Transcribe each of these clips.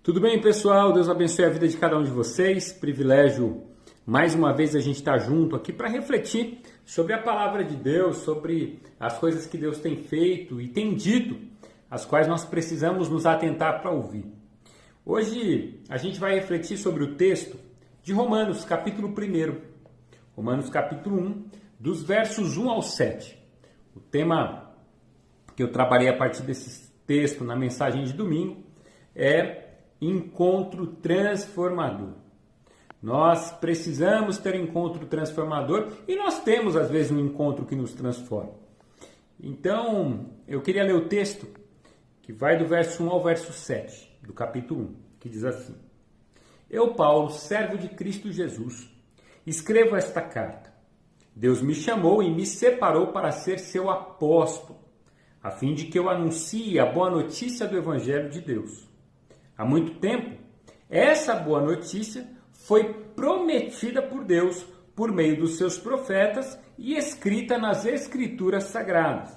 Tudo bem, pessoal? Deus abençoe a vida de cada um de vocês. Privilégio, mais uma vez, a gente estar junto aqui para refletir sobre a palavra de Deus, sobre as coisas que Deus tem feito e tem dito, as quais nós precisamos nos atentar para ouvir. Hoje a gente vai refletir sobre o texto de Romanos, capítulo 1. Romanos, capítulo 1, dos versos 1 ao 7. O tema que eu trabalhei a partir desse texto na mensagem de domingo é encontro transformador. Nós precisamos ter um encontro transformador e nós temos às vezes um encontro que nos transforma. Então, eu queria ler o texto que vai do verso 1 ao verso 7 do capítulo 1, que diz assim: Eu, Paulo, servo de Cristo Jesus, escrevo esta carta. Deus me chamou e me separou para ser seu apóstolo, a fim de que eu anuncie a boa notícia do Evangelho de Deus. Há muito tempo, essa boa notícia foi prometida por Deus por meio dos seus profetas e escrita nas Escrituras Sagradas.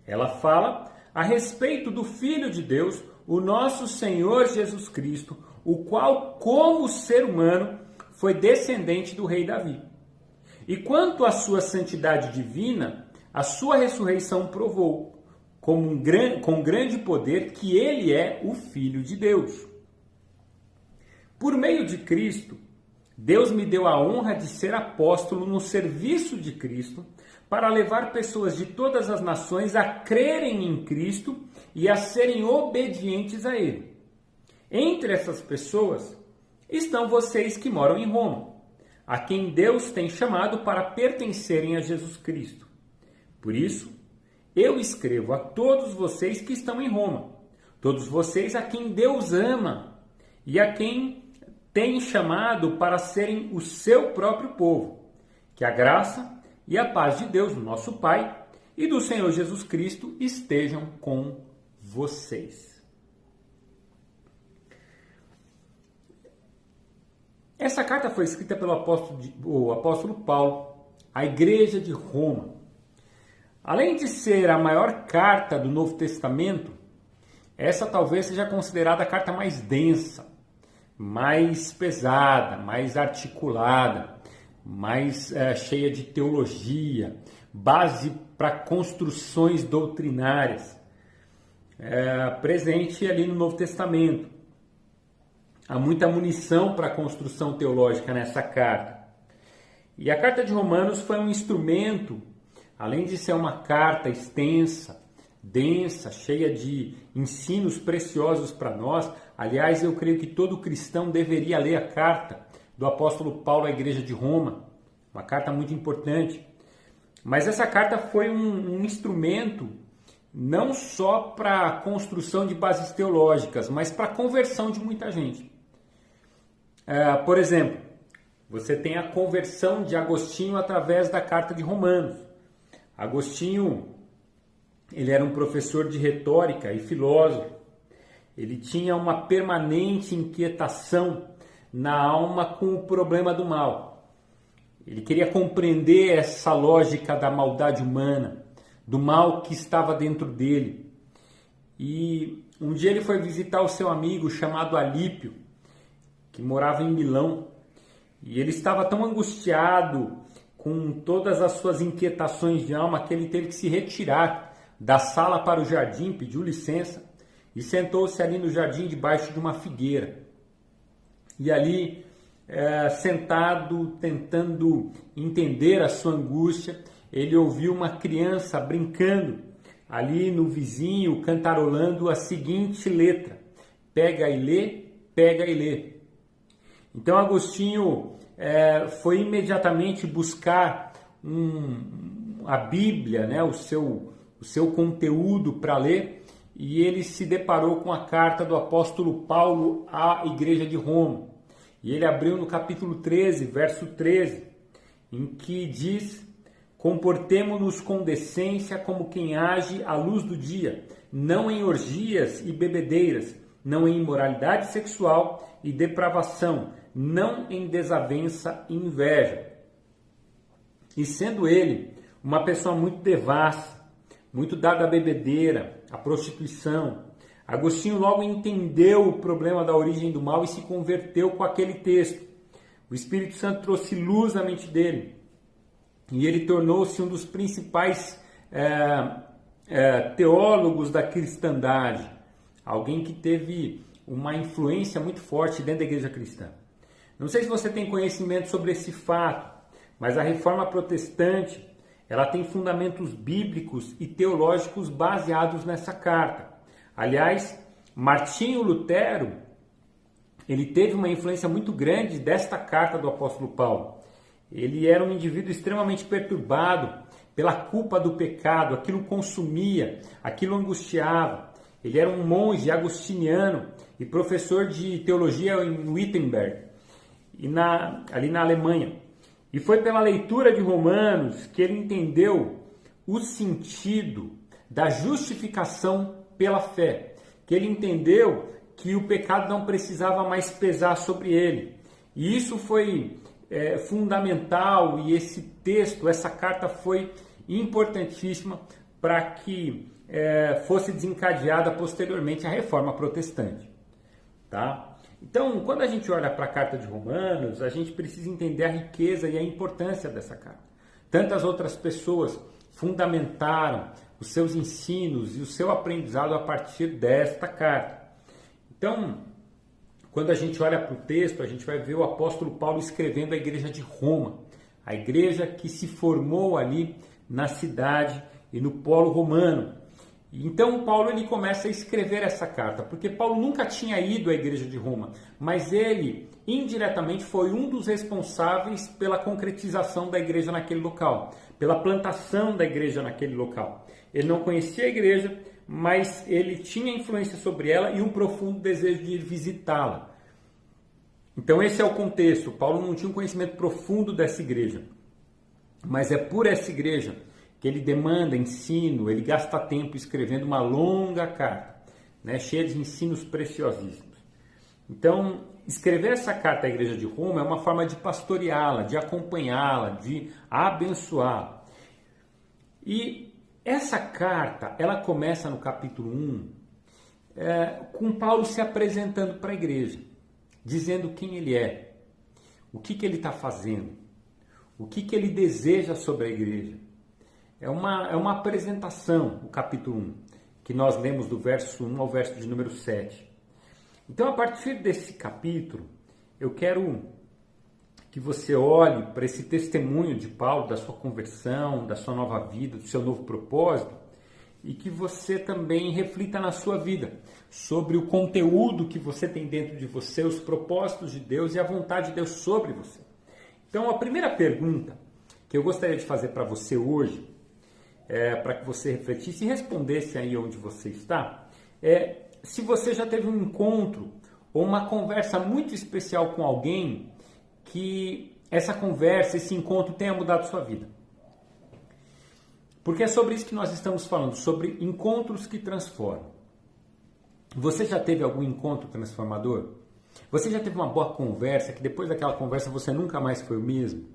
Ela fala a respeito do Filho de Deus, o nosso Senhor Jesus Cristo, o qual, como ser humano, foi descendente do rei Davi. E quanto à sua santidade divina, a sua ressurreição provou, com grande poder, que ele é o Filho de Deus. Por meio de Cristo, Deus me deu a honra de ser apóstolo no serviço de Cristo, para levar pessoas de todas as nações a crerem em Cristo e a serem obedientes a Ele. Entre essas pessoas estão vocês que moram em Roma, a quem Deus tem chamado para pertencerem a Jesus Cristo. Por isso, eu escrevo a todos vocês que estão em Roma, todos vocês a quem Deus ama e a quem tem chamado para serem o seu próprio povo. Que a graça e a paz de Deus, nosso Pai, e do Senhor Jesus Cristo estejam com vocês. Essa carta foi escrita pelo apóstolo Paulo à igreja de Roma. Além de ser a maior carta do Novo Testamento, essa talvez seja considerada a carta mais densa, mais pesada, mais articulada, mais cheia de teologia, base para construções doutrinárias, presente ali no Novo Testamento. Há muita munição para a construção teológica nessa carta. E a carta de Romanos foi um instrumento, além de ser uma carta extensa, densa, cheia de ensinos preciosos para nós. Aliás, eu creio que todo cristão deveria ler a carta do apóstolo Paulo à igreja de Roma, uma carta muito importante. Mas essa carta foi um instrumento não só para a construção de bases teológicas, mas para a conversão de muita gente. Por exemplo, você tem a conversão de Agostinho através da carta de Romanos. Agostinho, ele era um professor de retórica e filósofo. Ele tinha uma permanente inquietação na alma com o problema do mal. Ele queria compreender essa lógica da maldade humana, do mal que estava dentro dele. E um dia ele foi visitar o seu amigo chamado Alípio, que morava em Milão. E ele estava tão angustiado com todas as suas inquietações de alma que ele teve que se retirar da sala para o jardim, pediu licença e sentou-se ali no jardim debaixo de uma figueira. E ali, sentado, tentando entender a sua angústia, ele ouviu uma criança brincando ali no vizinho, cantarolando a seguinte letra: pega e lê, pega e lê. Então Agostinho foi imediatamente buscar a Bíblia, né, o seu conteúdo para ler, e ele se deparou com a carta do apóstolo Paulo à igreja de Roma. E ele abriu no capítulo 13, verso 13, em que diz: comportemo-nos com decência como quem age à luz do dia, não em orgias e bebedeiras, não em imoralidade sexual e depravação, não em desavença e inveja. E sendo ele uma pessoa muito devassa, muito dada à bebedeira, à prostituição, Agostinho logo entendeu o problema da origem do mal e se converteu com aquele texto. O Espírito Santo trouxe luz à mente dele e ele tornou-se um dos principais teólogos da cristandade, alguém que teve uma influência muito forte dentro da igreja cristã. Não sei se você tem conhecimento sobre esse fato, mas a reforma protestante ela tem fundamentos bíblicos e teológicos baseados nessa carta. Aliás, Martinho Lutero, ele teve uma influência muito grande desta carta do apóstolo Paulo. Ele era um indivíduo extremamente perturbado pela culpa do pecado, aquilo consumia, aquilo angustiava. Ele era um monge agostiniano e professor de teologia em Wittenberg, ali na Alemanha. E foi pela leitura de Romanos que ele entendeu o sentido da justificação pela fé, que ele entendeu que o pecado não precisava mais pesar sobre ele. E isso foi fundamental, e esse texto, essa carta foi importantíssima para que fosse desencadeada posteriormente a reforma protestante. Tá? Então, quando a gente olha para a carta de Romanos, a gente precisa entender a riqueza e a importância dessa carta. Tantas outras pessoas fundamentaram os seus ensinos e o seu aprendizado a partir desta carta. Então, quando a gente olha para o texto, a gente vai ver o apóstolo Paulo escrevendo a igreja de Roma, a igreja que se formou ali na cidade e no polo romano. Então Paulo ele começa a escrever essa carta, porque Paulo nunca tinha ido à igreja de Roma, mas ele indiretamente foi um dos responsáveis pela concretização da igreja naquele local, pela plantação da igreja naquele local. Ele não conhecia a igreja, mas ele tinha influência sobre ela e um profundo desejo de ir visitá-la. Então esse é o contexto. Paulo não tinha um conhecimento profundo dessa igreja, mas é por essa igreja que ele demanda ensino, ele gasta tempo escrevendo uma longa carta, né, cheia de ensinos preciosíssimos. Então, escrever essa carta à igreja de Roma é uma forma de pastoreá-la, de acompanhá-la, de abençoá-la. E essa carta, ela começa no capítulo 1, com Paulo se apresentando para a igreja, dizendo quem ele é, o que ele está fazendo, o que ele deseja sobre a igreja. É uma apresentação, o capítulo 1, que nós lemos do verso 1 ao verso de número 7. Então, a partir desse capítulo, eu quero que você olhe para esse testemunho de Paulo, da sua conversão, da sua nova vida, do seu novo propósito, e que você também reflita na sua vida sobre o conteúdo que você tem dentro de você, os propósitos de Deus e a vontade de Deus sobre você. Então, a primeira pergunta que eu gostaria de fazer para você hoje, para que você refletisse e respondesse aí onde você está, se você já teve um encontro ou uma conversa muito especial com alguém que essa conversa, esse encontro tenha mudado sua vida. Porque é sobre isso que nós estamos falando, sobre encontros que transformam. Você já teve algum encontro transformador? Você já teve uma boa conversa, que depois daquela conversa você nunca mais foi o mesmo?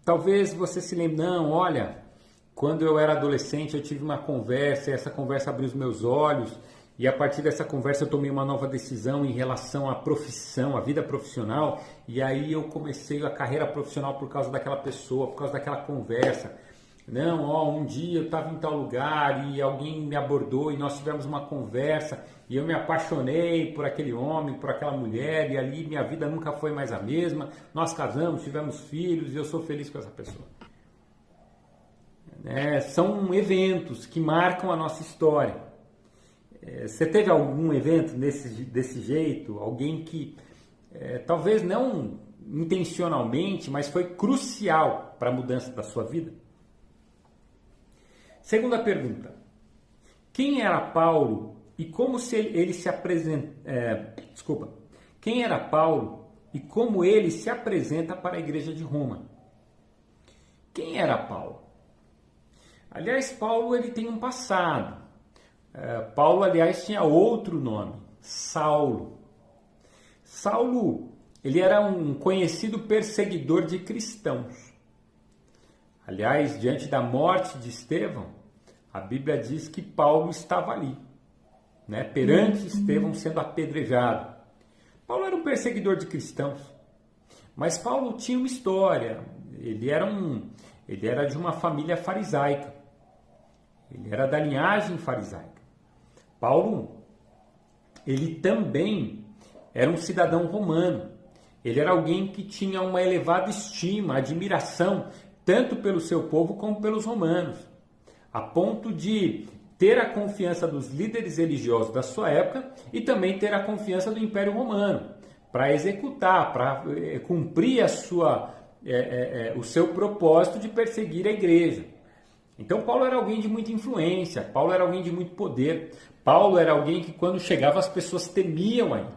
Talvez você se lembre, não, olha, quando eu era adolescente eu tive uma conversa, e essa conversa abriu os meus olhos, e a partir dessa conversa eu tomei uma nova decisão em relação à profissão, à vida profissional, e aí eu comecei a carreira profissional por causa daquela pessoa, por causa daquela conversa. Não, um dia eu estava em tal lugar e alguém me abordou e nós tivemos uma conversa e eu me apaixonei por aquele homem, por aquela mulher, e ali minha vida nunca foi mais a mesma, nós casamos, tivemos filhos e eu sou feliz com essa pessoa. São eventos que marcam a nossa história. Você teve algum evento desse jeito? Alguém que talvez não intencionalmente, mas foi crucial para a mudança da sua vida? Segunda pergunta. Quem era Paulo e como ele se apresenta... Quem era Paulo e como ele se apresenta para a igreja de Roma? Quem era Paulo? Aliás, Paulo ele tem um passado. Paulo, aliás, tinha outro nome, Saulo. Saulo, ele era um conhecido perseguidor de cristãos. Aliás, diante da morte de Estevão, a Bíblia diz que Paulo estava ali, né, perante Estevão sendo apedrejado. Paulo era um perseguidor de cristãos, mas Paulo tinha uma história. Ele era de uma família farisaica, ele era da linhagem farisaica. Paulo, ele também era um cidadão romano, ele era alguém que tinha uma elevada estima, admiração, tanto pelo seu povo como pelos romanos, a ponto de ter a confiança dos líderes religiosos da sua época e também ter a confiança do Império Romano para executar, para cumprir o seu propósito de perseguir a igreja. Então Paulo era alguém de muita influência, Paulo era alguém de muito poder, Paulo era alguém que quando chegava as pessoas temiam a ele.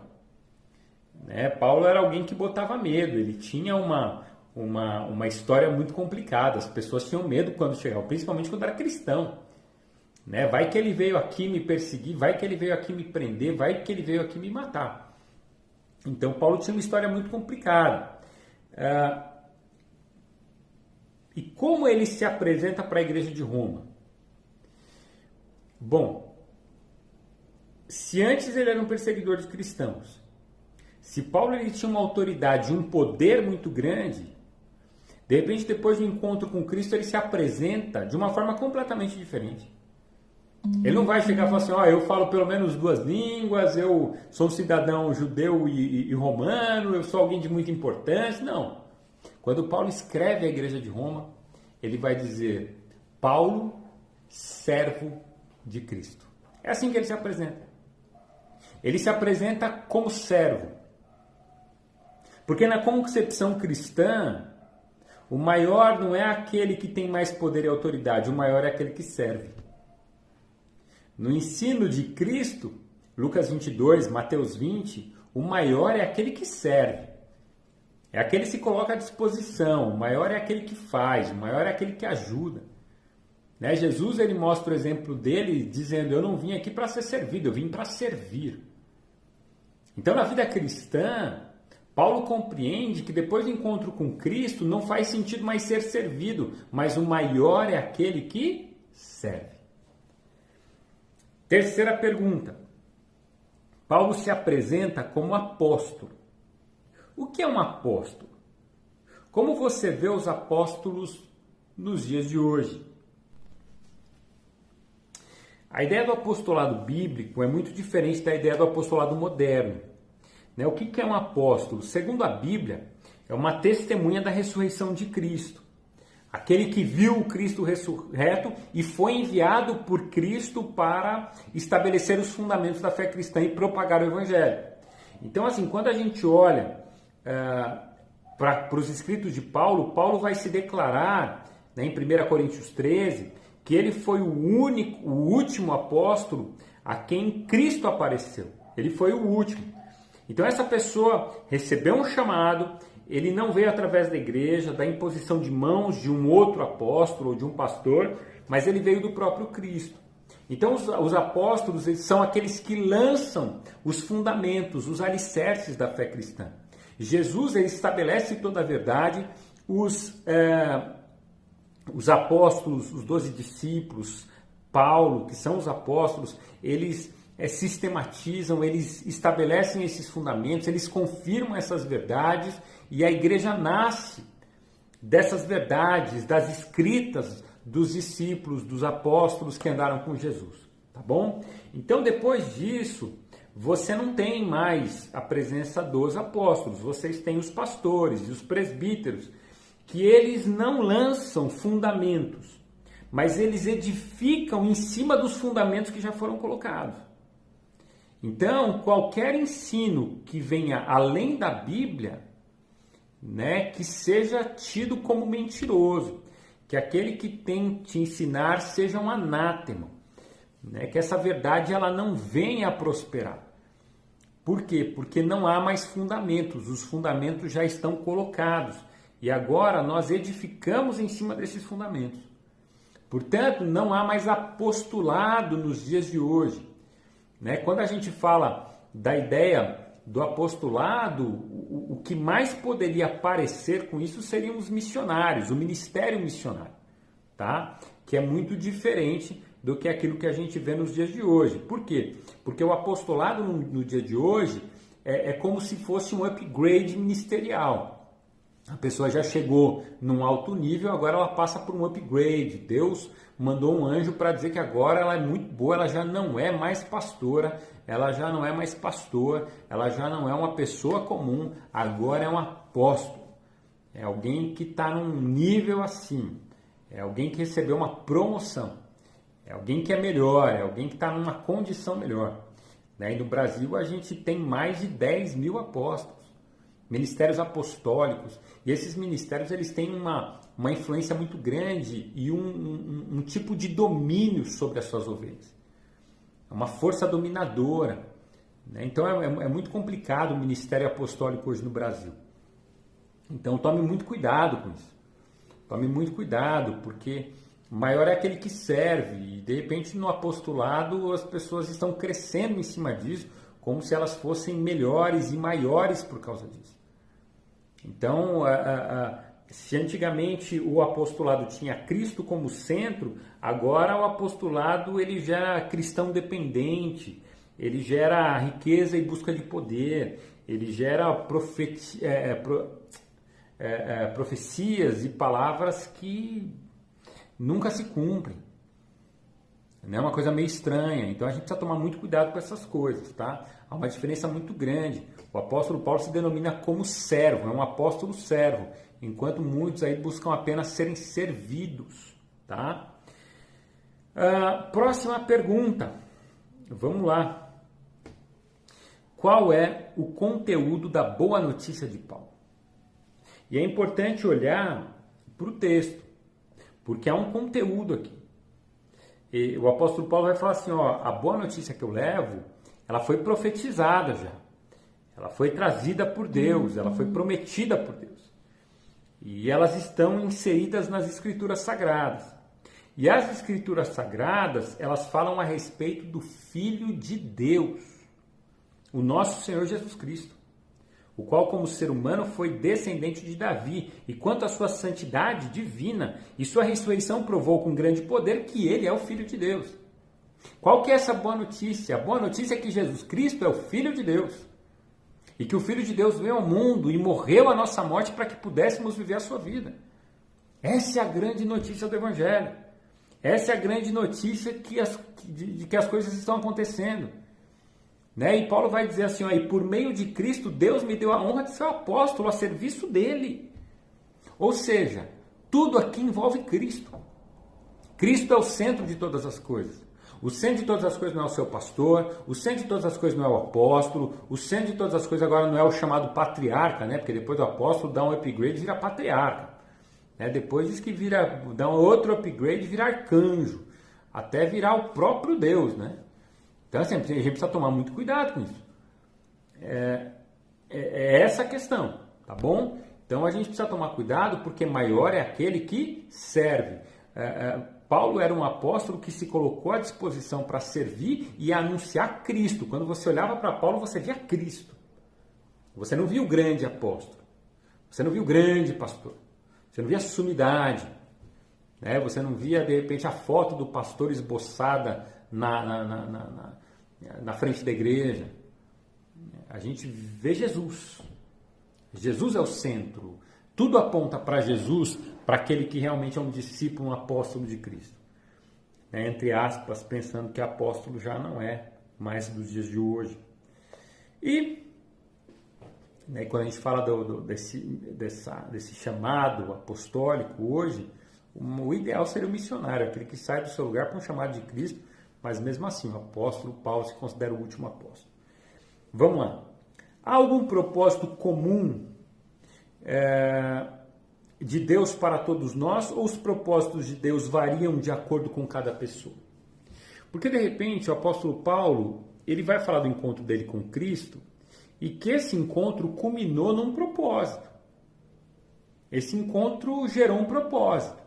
Né? Paulo era alguém que botava medo, ele tinha uma história muito complicada, as pessoas tinham medo quando chegava, principalmente quando era cristão. Né? Vai que ele veio aqui me perseguir, vai que ele veio aqui me prender, vai que ele veio aqui me matar. Então Paulo tinha uma história muito complicada. E como ele se apresenta para a igreja de Roma? Bom, se antes ele era um perseguidor de cristãos, se Paulo ele tinha uma autoridade, um poder muito grande, de repente depois do encontro com Cristo ele se apresenta de uma forma completamente diferente. Ele não vai chegar e falar assim, eu falo pelo menos 2 línguas, eu sou um cidadão judeu e romano, eu sou alguém de muita importância. Não. Quando Paulo escreve a igreja de Roma, ele vai dizer, Paulo, servo de Cristo. É assim que ele se apresenta. Ele se apresenta como servo. Porque na concepção cristã, o maior não é aquele que tem mais poder e autoridade, o maior é aquele que serve. No ensino de Cristo, Lucas 22, Mateus 20, o maior é aquele que serve. É aquele que se coloca à disposição, o maior é aquele que faz, o maior é aquele que ajuda. Né? Jesus ele mostra o exemplo dele dizendo, eu não vim aqui para ser servido, eu vim para servir. Então na vida cristã, Paulo compreende que depois do encontro com Cristo não faz sentido mais ser servido, mas o maior é aquele que serve. Terceira pergunta. Paulo se apresenta como apóstolo. O que é um apóstolo? Como você vê os apóstolos nos dias de hoje? A ideia do apostolado bíblico é muito diferente da ideia do apostolado moderno. Né? O que é um apóstolo? Segundo a Bíblia, é uma testemunha da ressurreição de Cristo. Aquele que viu o Cristo ressurreto e foi enviado por Cristo para estabelecer os fundamentos da fé cristã e propagar o Evangelho. Então, assim, quando a gente olha para os escritos de Paulo, Paulo vai se declarar, né, em 1 Coríntios 13, que ele foi o último apóstolo a quem Cristo apareceu. Ele foi o último. Então, essa pessoa recebeu um chamado. Ele não veio através da igreja, da imposição de mãos de um outro apóstolo ou de um pastor, mas ele veio do próprio Cristo. Então os apóstolos eles são aqueles que lançam os fundamentos, os alicerces da fé cristã. Jesus ele estabelece toda a verdade, os apóstolos, os 12 discípulos, Paulo, que são os apóstolos, eles sistematizam, eles estabelecem esses fundamentos, eles confirmam essas verdades e a igreja nasce dessas verdades, das escritas dos discípulos, dos apóstolos que andaram com Jesus, tá bom? Então depois disso, você não tem mais a presença dos apóstolos, vocês têm os pastores e os presbíteros, que eles não lançam fundamentos, mas eles edificam em cima dos fundamentos que já foram colocados. Então, qualquer ensino que venha além da Bíblia, né, que seja tido como mentiroso, que aquele que tente ensinar seja um anátema, né, que essa verdade ela não venha a prosperar. Por quê? Porque não há mais fundamentos, os fundamentos já estão colocados e agora nós edificamos em cima desses fundamentos. Portanto, não há mais apostolado nos dias de hoje. Né? Quando a gente fala da ideia do apostolado, o que mais poderia aparecer com isso seriam os missionários, o ministério missionário, tá? Que é muito diferente do que aquilo que a gente vê nos dias de hoje. Por quê? Porque o apostolado no dia de hoje é como se fosse um upgrade ministerial. A pessoa já chegou num alto nível, agora ela passa por um upgrade. Deus mandou um anjo para dizer que agora ela é muito boa, ela já não é mais pastora, ela já não é mais pastor, ela já não é uma pessoa comum, agora é um apóstolo. É alguém que está num nível acima, é alguém que recebeu uma promoção, é alguém que é melhor, é alguém que está numa condição melhor. E no Brasil a gente tem mais de 10 mil apóstolos, ministérios apostólicos, e esses ministérios eles têm uma influência muito grande e um tipo de domínio sobre as suas ovelhas. É uma força dominadora. Então é muito complicado o ministério apostólico hoje no Brasil. Então tome muito cuidado com isso. Tome muito cuidado, porque maior é aquele que serve. E de repente no apostolado as pessoas estão crescendo em cima disso, como se elas fossem melhores e maiores por causa disso. Então, se antigamente o apostolado tinha Cristo como centro, agora o apostolado ele gera cristão dependente, ele gera riqueza e busca de poder, ele gera profecias e palavras que nunca se cumprem. É uma coisa meio estranha, então a gente precisa tomar muito cuidado com essas coisas, tá? Há uma diferença muito grande. O apóstolo Paulo se denomina como servo, é um apóstolo servo, enquanto muitos aí buscam apenas serem servidos, tá? Próxima pergunta, vamos lá. Qual é o conteúdo da boa notícia de Paulo? E é importante olhar para o texto, porque há um conteúdo aqui. E o apóstolo Paulo vai falar assim, a boa notícia que eu levo, ela foi profetizada já. Ela foi trazida por Deus, ela foi prometida por Deus. E elas estão inseridas nas Escrituras Sagradas. E as Escrituras Sagradas, elas falam a respeito do Filho de Deus, o nosso Senhor Jesus Cristo, o qual como ser humano foi descendente de Davi, e quanto à sua santidade divina e sua ressurreição provou com grande poder que ele é o Filho de Deus. Qual que é essa boa notícia? A boa notícia é que Jesus Cristo é o Filho de Deus, e que o Filho de Deus veio ao mundo e morreu a nossa morte para que pudéssemos viver a sua vida. Essa é a grande notícia do Evangelho. Essa é a grande notícia de que as coisas estão acontecendo. E Paulo vai dizer assim, e por meio de Cristo, Deus me deu a honra de ser o apóstolo a serviço dele. Ou seja, tudo aqui envolve Cristo. Cristo é o centro de todas as coisas. O centro de todas as coisas não é o seu pastor, o centro de todas as coisas não é o apóstolo, o centro de todas as coisas agora não é o chamado patriarca, porque depois o apóstolo dá um upgrade e vira patriarca. Depois diz que dá um outro upgrade e vira arcanjo, até virar o próprio Deus, Então, assim, a gente precisa tomar muito cuidado com isso. É essa a questão, tá bom? Então, a gente precisa tomar cuidado porque maior é aquele que serve. Paulo era um apóstolo que se colocou à disposição para servir e anunciar Cristo. Quando você olhava para Paulo, você via Cristo. Você não via o grande apóstolo. Você não via o grande pastor. Você não via a sumidade. Você não via, de repente, a foto do pastor esboçada na frente da igreja. A gente vê Jesus. Jesus é o centro. Tudo aponta para Jesus, para aquele que realmente é um discípulo, um apóstolo de Cristo. Entre aspas, pensando que apóstolo já não é mais dos dias de hoje. E quando a gente fala desse chamado apostólico hoje, o ideal seria o missionário, aquele que sai do seu lugar para um chamado de Cristo. Mas mesmo assim, o apóstolo Paulo se considera o último apóstolo. Vamos lá. Há algum propósito comum de Deus para todos nós, ou os propósitos de Deus variam de acordo com cada pessoa? Porque de repente o apóstolo Paulo, ele vai falar do encontro dele com Cristo, e que esse encontro culminou num propósito. Esse encontro gerou um propósito.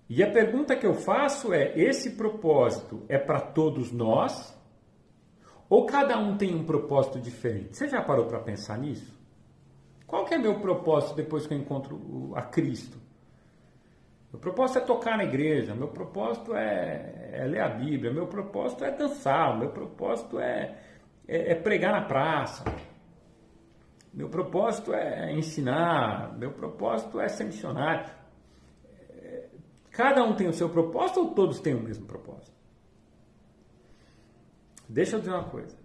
E a pergunta que eu faço é, esse propósito é para todos nós? Ou cada um tem um propósito diferente? Você já parou para pensar nisso? Qual que é meu propósito depois que eu encontro a Cristo? Meu propósito é tocar na igreja, meu propósito é ler a Bíblia, meu propósito é dançar, meu propósito é pregar na praça, meu propósito é ensinar, meu propósito é ser missionário. Cada um tem o seu propósito ou todos têm o mesmo propósito? Deixa eu dizer uma coisa.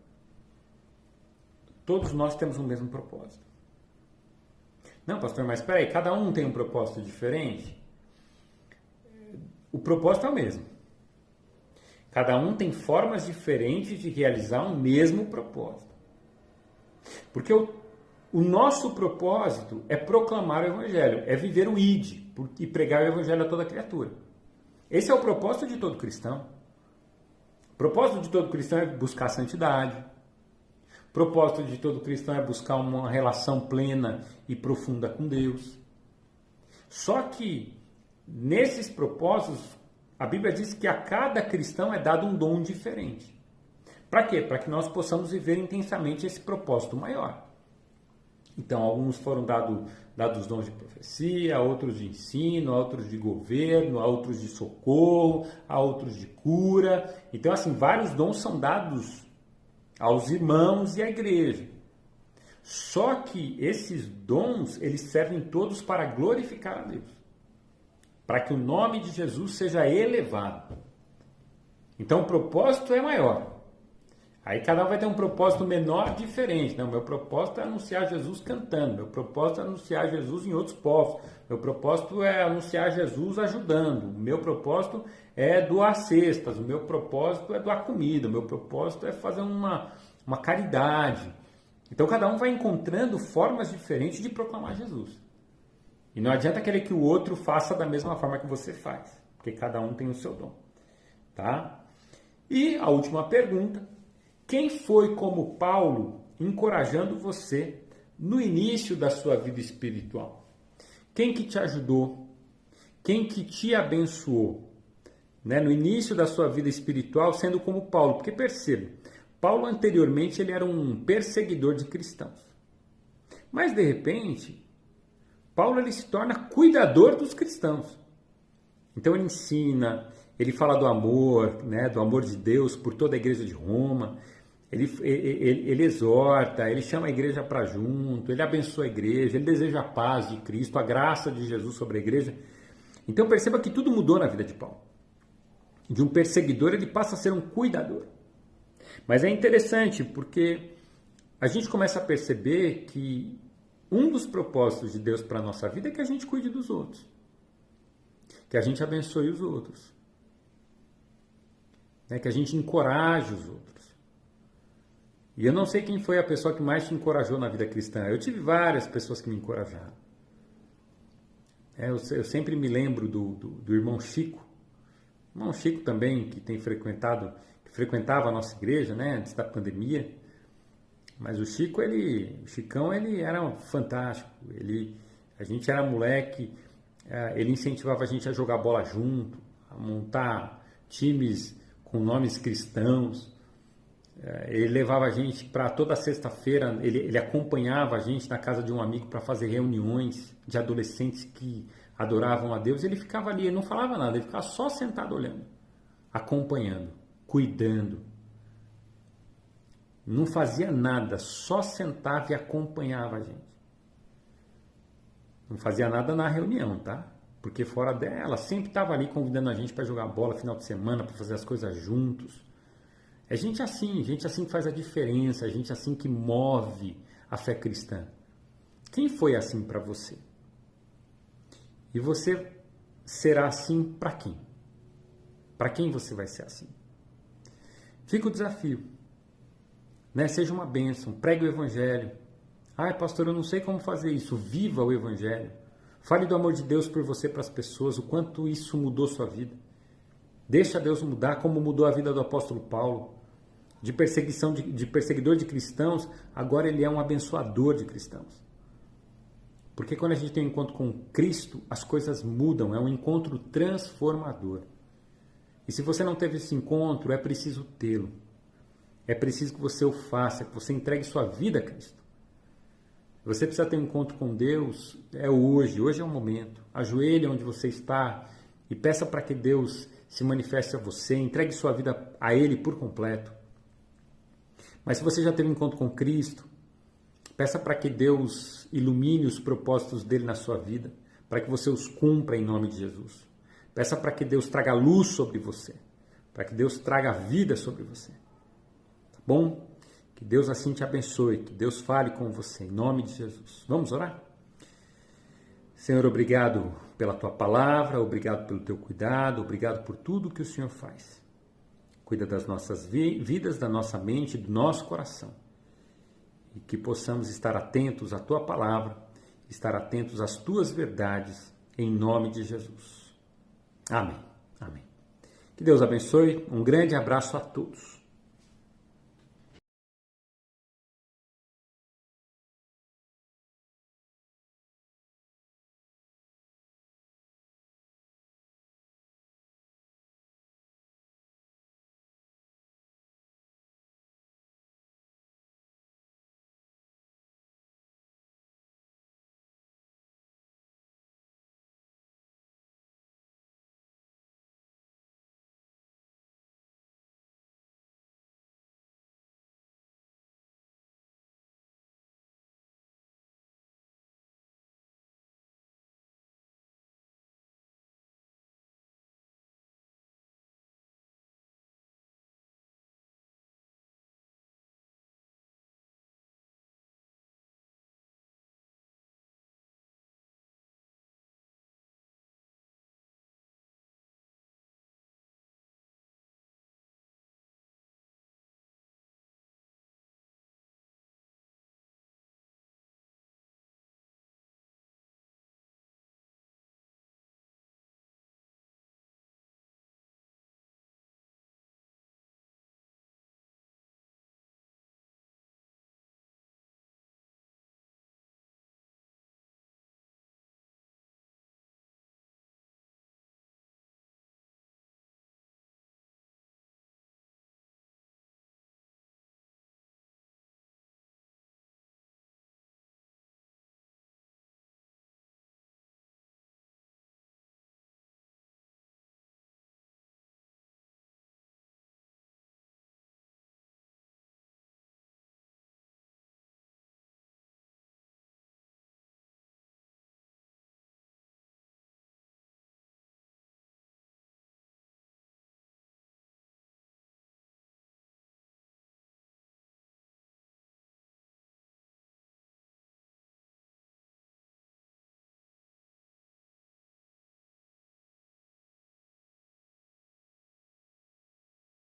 Todos nós temos o mesmo propósito. Não, pastor, mas espera aí, cada um tem um propósito diferente? O propósito é o mesmo. Cada um tem formas diferentes de realizar o mesmo propósito. Porque o nosso propósito é proclamar o Evangelho, é viver o ID e pregar o Evangelho a toda criatura. Esse é o propósito de todo cristão. O propósito de todo cristão é buscar a santidade. O propósito de todo cristão é buscar uma relação plena e profunda com Deus. Só que nesses propósitos, a Bíblia diz que a cada cristão é dado um dom diferente. Para quê? Para que nós possamos viver intensamente esse propósito maior. Então, alguns foram dados dons de profecia, a outros de ensino, a outros de governo, a outros de socorro, a outros de cura. Então, assim, vários dons são dados aos irmãos e à igreja. Só que esses dons, eles servem todos para glorificar a Deus. Para que o nome de Jesus seja elevado. Então o propósito é maior. Aí cada um vai ter um propósito menor diferente. Não, meu propósito é anunciar Jesus cantando. Meu propósito é anunciar Jesus em outros povos. Meu propósito é anunciar Jesus ajudando. O meu propósito é doar cestas. O meu propósito é doar comida. O meu propósito é fazer uma caridade. Então cada um vai encontrando formas diferentes de proclamar Jesus. E não adianta querer que o outro faça da mesma forma que você faz, porque cada um tem o seu dom, tá? E a última pergunta: quem foi como Paulo encorajando você no início da sua vida espiritual? Quem que te ajudou? Quem que te abençoou? Né? No início da sua vida espiritual, sendo como Paulo, porque perceba, Paulo anteriormente ele era um perseguidor de cristãos, mas de repente Paulo ele se torna cuidador dos cristãos. Então ele ensina, ele fala do amor, né, do amor de Deus por toda a igreja de Roma, ele exorta, ele chama a igreja para junto, ele abençoa a igreja, ele deseja a paz de Cristo, a graça de Jesus sobre a igreja. Então perceba que tudo mudou na vida de Paulo. De um perseguidor ele passa a ser um cuidador. Mas é interessante porque a gente começa a perceber que um dos propósitos de Deus para a nossa vida é que a gente cuide dos outros. Que a gente abençoe os outros. Que a gente encoraje os outros. E eu não sei quem foi a pessoa que mais te encorajou na vida cristã. Eu tive várias pessoas que me encorajaram. Eu sempre me lembro do irmão Chico. O irmão Chico também, que frequentava a nossa igreja, né, antes da pandemia. Mas o Chicão ele era fantástico. A gente era moleque, ele incentivava a gente a jogar bola junto, a montar times com nomes cristãos. Ele levava a gente para toda sexta-feira, ele acompanhava a gente na casa de um amigo para fazer reuniões de adolescentes que adoravam a Deus. Ele ficava ali, ele não falava nada, ele ficava só sentado olhando, acompanhando, cuidando. Não fazia nada, só sentava e acompanhava a gente. Não fazia nada na reunião, tá? Porque fora dela, sempre estava ali convidando a gente para jogar bola final de semana, para fazer as coisas juntos. É gente assim que faz a diferença, gente assim que move a fé cristã. Quem foi assim para você? E você será assim para quem? Para quem você vai ser assim? Fica o desafio. Seja uma bênção, pregue o Evangelho. Ai, pastor, eu não sei como fazer isso. Viva o Evangelho. Fale do amor de Deus por você para as pessoas, o quanto isso mudou sua vida. Deixa Deus mudar, como mudou a vida do apóstolo Paulo. De perseguidor de cristãos, agora ele é um abençoador de cristãos. Porque quando a gente tem um encontro com Cristo, as coisas mudam, é um encontro transformador. E se você não teve esse encontro, é preciso tê-lo. É preciso que você o faça, que você entregue sua vida a Cristo. Você precisa ter um encontro com Deus, hoje é o momento. Ajoelhe onde você está e peça para que Deus se manifeste a você, entregue sua vida a Ele por completo. Mas se você já teve um encontro com Cristo, peça para que Deus ilumine os propósitos dele na sua vida, para que você os cumpra em nome de Jesus. Peça para que Deus traga luz sobre você, para que Deus traga vida sobre você. Tá bom? Que Deus assim te abençoe, que Deus fale com você, em nome de Jesus. Vamos orar? Senhor, obrigado pela tua palavra, obrigado pelo teu cuidado, obrigado por tudo que o Senhor faz. Cuida das nossas vidas, da nossa mente, do nosso coração. E que possamos estar atentos à tua palavra, estar atentos às tuas verdades, em nome de Jesus. Amém. Amém. Que Deus abençoe. Um grande abraço a todos.